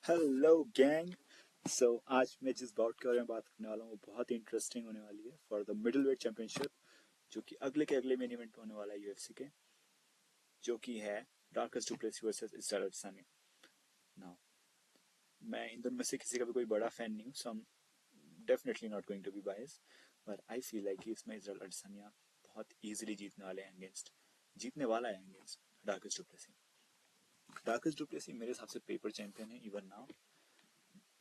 Hello gang. आज मैं जिस बाउट के बारे में बात करने वाला हूँ वो बहुत ही इंटरेस्टिंग होने वाली है for the middle weight championship, जो कि अगले के अगले मेन इवेंट होने वाला है यूएफसी के, जो कि है डार्कस डुप्लेसी वर्सेस इस्राएल अडसानिया। नाउ मैं इन दोनों में से किसी का भी कोई बड़ा फैन नहीं हूँ, so I am definitely not going to be bias, but I feel like कि इसमें इस्राएल अडसानिया बहुत इजीली जीतने वाले हैं अगेंस्ट जीतने वाला है अगेंस्ट डार्कस डुप्लेसी। डार्कस डुप्लेसी मेरे हिसाब से पेपर चैंपियन है even now.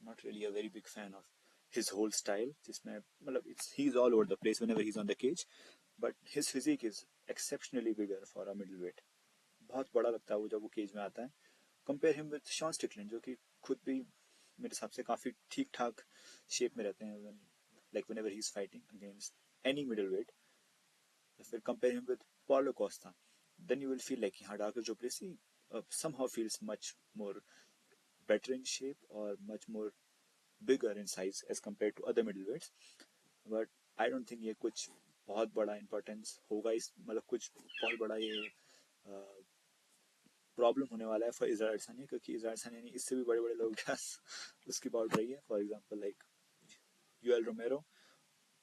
Not really a very big fan of his whole style, जिसमें मतलब he's all over the place whenever he's on the cage, but his physique is exceptionally bigger for a middleweight. बहुत बड़ा लगता है वो जब वो cage में आता है। Compare him with Shawn Stickland, जो कि खुद भी मेरे हिसाब से काफी ठीक ठाक शेप में रहते हैं like whenever he's fighting against any middleweight. फिर compare him with Paulo Costa, then you will feel like हाँ डार्कस du Plessis somehow feels much more better in shape or much more bigger in size as compared to other middleweights, but I don't think ये कुछ बहुत बड़ा importance होगा, इस मतलब कुछ बहुत बड़ा ये प्रॉब्लम होने वाला है फॉर इजराइल अडसानिया, क्योंकि इजराइल अडसानिया ने इससे भी बड़े बड़े लोगों के पास उसकी बाउट रही है, for example like Yoel Romero,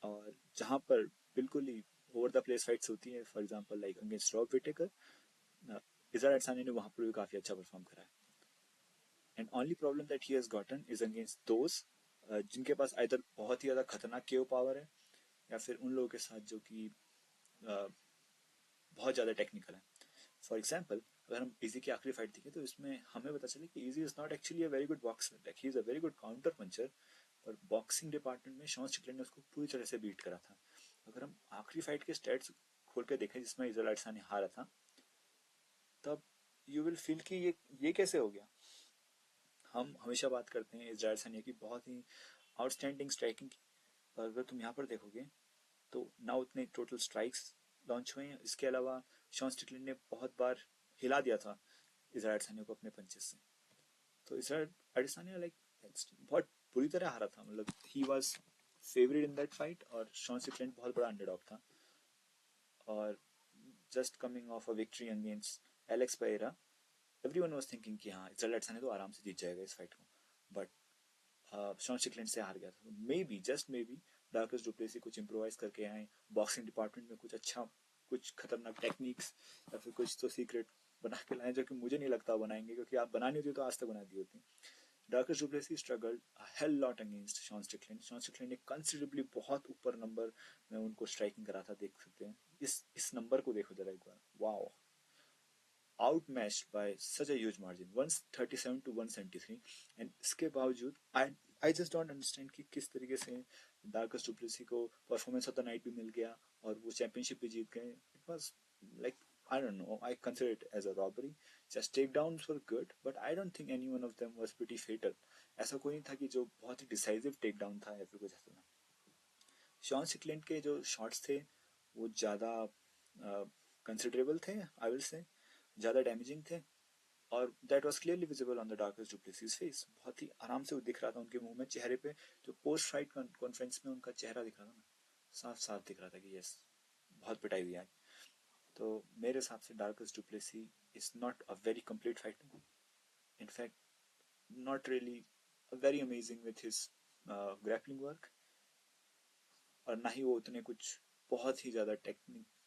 और जहाँ पर बिल्कुल ही ओवर द प्लेस फाइट्स होती है, for example like against Rob Whittaker, Israel Adesanya ने वहाँ पर भी काफी अच्छा परफॉर्म करा है। And only problem that he has gotten is against those जिनके पास आइदर बहुत ही ज्यादा खतरनाक केओ पावर है, या फिर उन लोगों के साथ जो कि बहुत ज़्यादा टेक्निकल है। फॉर एग्जाम्पल, अगर हम इजी की आखिरी फाइट देखें तो इसमें हमें पता चले कि easy is not actually a very good boxer, like he is a very good counter puncture, पर बॉक्सिंग डिपार्टमेंट में शॉन स्टिकलैंड ने उसको पूरी तरह से बीट करा था। अगर हम आखिरी फाइट के स्टेट्स खोल कर देखें जिसमें इजराइल अडसानी हारा था, तब यू विल फील कि ये कैसे हो गया। हम हमेशा बात करते हैं इजराइल अडसानी की बहुत ही आउटस्टैंडिंग स्ट्राइकिंग की, पर अगर तुम यहाँ पर देखोगे तो ना उतने टोटल स्ट्राइक्स लॉन्च हुए हैं, इसके अलावा शॉन स्टिकलैंड ने बहुत बार हिला दिया था इजराइल अडसानिया को अपने पंचेस से। तो इजराइल अडसानिया लाइक बहुत बुरी तरह हारा था, मतलब he was favourite in that fight, और शॉन स्टिकलैंड बहुत बड़ा अंडरडॉग था, और just coming of a victory against Alex Pereira, everyone was thinking कि हाँ इजराइल अडसानिया तो आराम से जीत जाएगा इस फाइट को, बट शॉन स्टिकलैंड से हार गया था। Maybe just maybe Dricus Du Plessis कुछ इम्प्रोवाइज करके आए बॉक्सिंग डिपार्टमेंट में, कुछ अच्छा कुछ खतरनाक टेक्निक्स या फिर कुछ तो सीक्रेट बना के लाए, जो कि मुझे नहीं लगता बनाएंगे, क्योंकि आप बनानी होती तो आज तक बना दी होती। Dricus Du Plessis struggled a hell lot against Sean Strickland. Sean Strickland ने कंसिडरेबली बहुत ऊपर नंबर में उनको स्ट्राइकिंग करा था, देख सकते हैं इस नंबर को देखो जरा एक बार, wow, outmatched by such a huge margin, 137 to 173, and इसके बावजूद I just don't understand कि किस तरीके से डार्कस डुप्लेसी को परफॉर्मेंस ऑफ द नाइट भी मिल गया और वो चैंपियनशिप भी जीत गए। It was like I don't know, I consider it as a robbery. Just takedowns were good, but I don't think any one of them was pretty fatal. ऐसा कोई नहीं था कि जो बहुत ही डिसाइसिव टेक डाउन था या फिर कुछ ऐसा था। शॉन स्टिकलैंड के जो शॉट्स थे वो ज़्यादा कंसिडरेबल थे, आई विल से ज़्यादा डैमेजिंग थे, और that was clearly visible on the Dricus Du Plessis's face. बहुत ही आराम से वो दिख रहा था उनके मुंह में, चेहरे पे जो पोस्ट फाइट कॉन्फ्रेंस में उनका चेहरा दिख रहा था ना, साफ साफ दिख रहा था कि यस बहुत पिटाई हुई है। तो मेरे हिसाब से Dricus Du Plessis is not a very complete fighter, in fact not really very amazing with his grappling work, और ना ही वो उतने कुछ बहुत ही ज़्यादा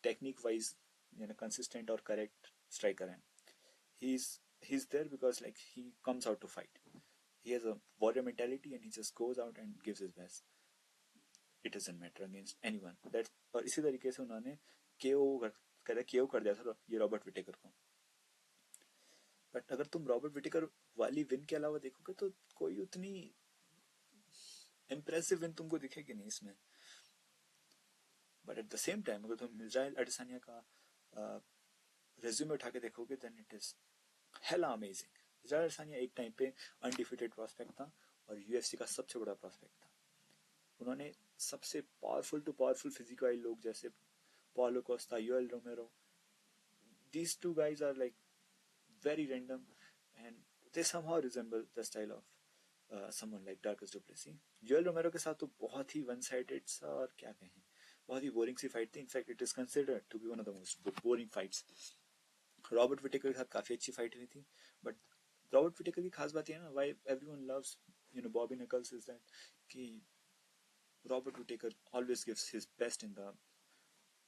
टेक्निक वाइज यानी कंसिस्टेंट और करेक्ट स्ट्राइकर हैं। he's he's there because like he comes out to fight. He has a warrior mentality and he just goes out and gives his best. It doesn't matter against anyone. That और इसी तरीके से उन्होंने केओ कर दिया था ये रॉबर्ट विटेकर को। बट अगर तुम रॉबर्ट विटेकर वाली विन के अलावा देखोगे तो कोई उतनी इम्प्रेसिव विन तुमको दिखेगी नहीं इसमें। But at the same time अगर तुम इजराइल अडसानिया का रेज्यूमे उठा के देखोगे then it is hella amazing. Israel Adesanya एक टाइम पे अनडिफिटेड प्रॉस्पेक्ट था और यूएफसी का सबसे बड़ा प्रॉस्पेक्ट था। उन्होंने सबसे पावरफुल टू पावरफुल फिजिक वाले लोग जैसे Paulo Costa, Yoel Romero, these two guys are like very random and they somehow resemble the style of someone like Darkus Duplessis. Yoel Romero के साथ तो बहुत ही वन साइडेड सा और क्या कहें, बहुत ही बोरिंग सी फाइट थी। In fact it is considered to be one of the most boring fights. Robert Whittaker के साथ काफी अच्छी फाइट हुई थी, बट रॉबर्ट विटेकर की खास बात ये है ना, why everyone loves Bobby Knuckles, is that कि Robert Whittaker always gives his best in the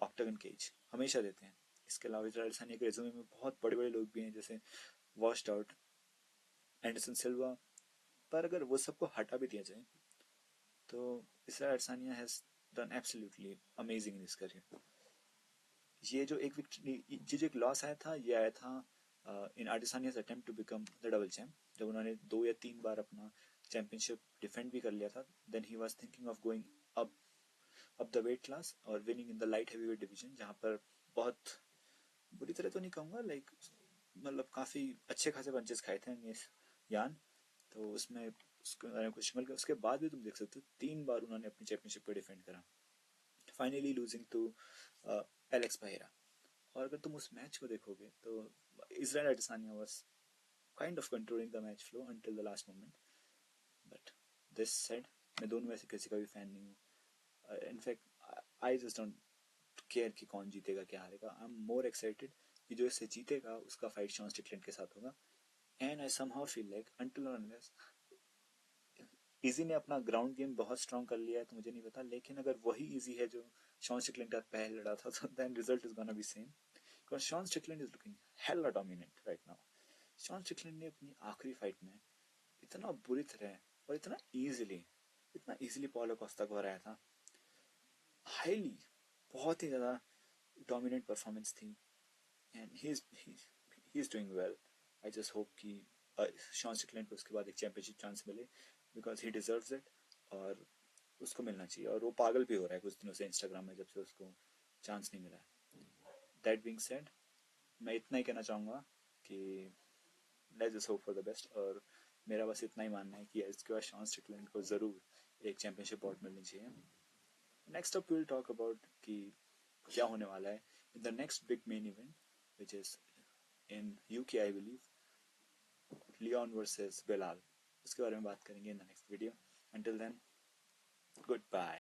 octagon cage, हमेशा देते हैं। इसके अलावा इजराइल अडसानिया के रेज्यूमे में बहुत बड़े बड़े लोग भी हैं, जैसे वॉश्ड आउट एंडरसन सिल्वा, पर अगर वो सबको हटा भी दिया जाए तो Israel अडसानिया has done absolutely amazing in his career. ये जो एक विक्ट्री, ये जो एक लॉस आया था, ये आया था in Adesanya's attempt to become the double champ, जब उन्होंने 2 या 3 बार अपना चैंपियनशिप डिफेंड भी कर लिया था। Then he was thinking of going up up the weight class और winning in the light heavyweight division, जहाँ पर बहुत बुरी तरह तो नहीं कहूँगा, लाइक मतलब काफ़ी अच्छे खासे पंचेस खाए थे अगेंस्ट यान। तो उसमें उसको कुछ मिल गया। उसके बाद भी तुम देख सकते हो 3 बार उन्होंने अपनी चैंपियनशिप को डिफेंड करा, फाइनली लूजिंग टू एलेक्स बाहेरा। और अगर तुम उस मैच को देखोगे तो Israel अडसानिया was kind of controlling the match flow until the last moment. But this said, मैं दोनों में से किसी का भी फैन नहीं हूँ। In fact I just don't care कि कौन जीतेगा क्या हारेगा। आई एम मोर एक्साइटेड कि जो इससे जीतेगा उसका फाइट शॉन स्टिकलैंड के साथ होगा। And I somehow feel like until unless easy ने अपना ग्राउंड गेम बहुत स्ट्रॉन्ग कर लिया है तो मुझे नहीं पता, लेकिन अगर वही इजी है जो शॉन स्टिकलैंड का पहले लड़ा था, तो then result is gonna be same, because Sean Strickland is looking hella dominant right now. Sean Strickland ने अपनी आखिरी फाइट में इतना बुरी तरह और इतना इजीली पॉलो कोस्टा को हराया था। हाईली, बहुत ही ज़्यादा डोमिनेंट परफॉर्मेंस थी। And he is doing well. I just hope कि शॉन स्टिकलैंड को उसके बाद एक चैंपियनशिप चांस मिले, बिकॉज ही डिजर्व्स इट और उसको मिलना चाहिए। और वो पागल भी हो रहा है कुछ दिनों से इंस्टाग्राम में, जब से उसको चांस नहीं मिला है। दैट बीइंग सेड, मैं इतना ही कहना चाहूँगा कि let's just hope for the best. और मेरा बस इतना ही मानना है कि इसके बाद शॉन स्टिकलैंड को ज़रूर एक चैंपियनशिप बॉट मिलनी चाहिए। Next up will talk about कि क्या होने वाला है in the next big main event, which is in UK I believe, Leon versus Belal. उसके बारे में बात करेंगे in the next video. Until then, good bye.